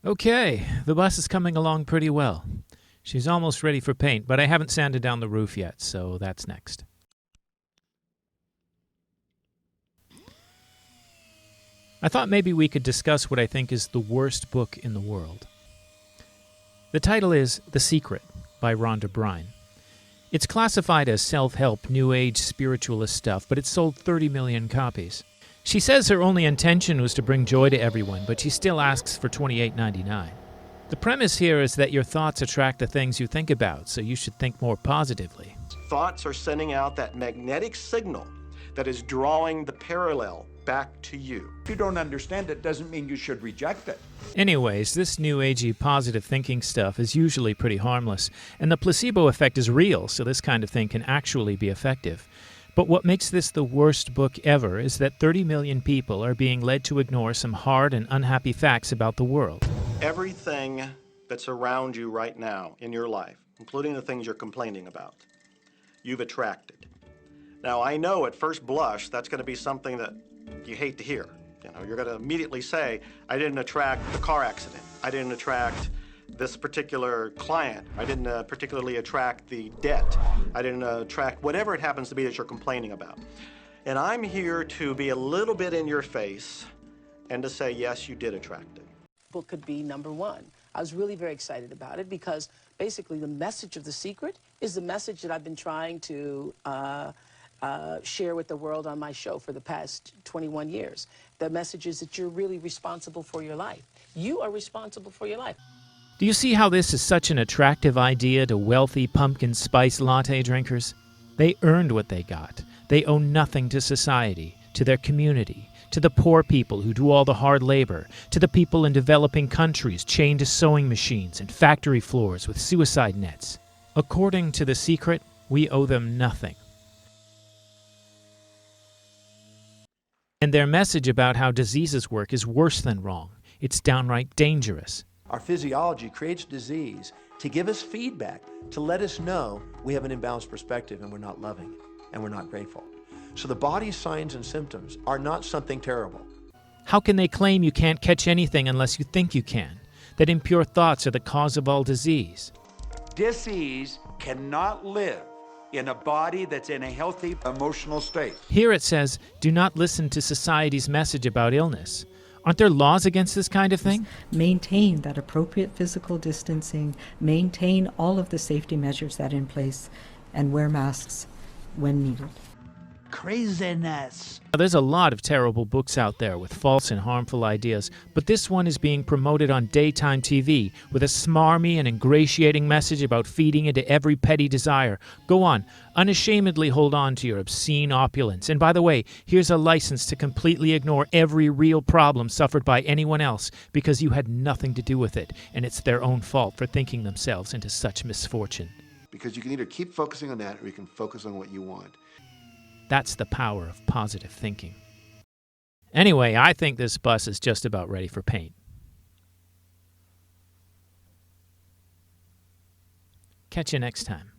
Okay, the bus is coming along pretty well. She's almost ready for paint, but I haven't sanded down the roof yet, so that's next. I thought maybe we could discuss what I think is the worst book in the world. The title is The Secret by Rhonda Byrne. It's classified as self-help, new age spiritualist stuff, but it's sold 30 million copies. She says her only intention was to bring joy to everyone, but she still asks for $28.99. The premise here is that your thoughts attract the things you think about, so you should think more positively. Thoughts are sending out that magnetic signal that is drawing the parallel back to you. If you don't understand it, doesn't mean you should reject it. Anyways, this new agey positive thinking stuff is usually pretty harmless, and the placebo effect is real, so this kind of thing can actually be effective. But what makes this the worst book ever is that 30 million people are being led to ignore some hard and unhappy facts about the world. Everything that's around you right now in your life, including the things you're complaining about, you've attracted. Now, I know at first blush that's going to be something that you hate to hear. You're going to immediately say, I didn't attract the car accident. I didn't attract this particular client. I didn't particularly attract the debt. I didn't attract whatever it happens to be that you're complaining about. And I'm here to be a little bit in your face and to say, yes, you did attract it. Book could be #1. I was really very excited about it because basically the message of The Secret is the message that I've been trying to share with the world on my show for the past 21 years. The message is that you're really responsible for your life. You are responsible for your life. Do you see how this is such an attractive idea to wealthy pumpkin spice latte drinkers? They earned what they got. They owe nothing to society, to their community, to the poor people who do all the hard labor, to the people in developing countries chained to sewing machines and factory floors with suicide nets. According to The Secret, we owe them nothing. And their message about how diseases work is worse than wrong. It's downright dangerous. Our physiology creates disease to give us feedback, to let us know we have an imbalanced perspective and we're not loving and we're not grateful. So the body's signs and symptoms are not something terrible. How can they claim you can't catch anything unless you think you can? That impure thoughts are the cause of all disease? Disease cannot live in a body that's in a healthy emotional state. Here it says, do not listen to society's message about illness. Aren't there laws against this kind of thing? Maintain that appropriate physical distancing, maintain all of the safety measures that are in place, and wear masks when needed. Craziness. There's a lot of terrible books out there with false and harmful ideas, but this one is being promoted on daytime TV with a smarmy and ingratiating message about feeding into every petty desire. Go on, unashamedly hold on to your obscene opulence. And by the way, here's a license to completely ignore every real problem suffered by anyone else because you had nothing to do with it, and it's their own fault for thinking themselves into such misfortune. Because you can either keep focusing on that or you can focus on what you want. That's the power of positive thinking. Anyway, I think this bus is just about ready for paint. Catch you next time.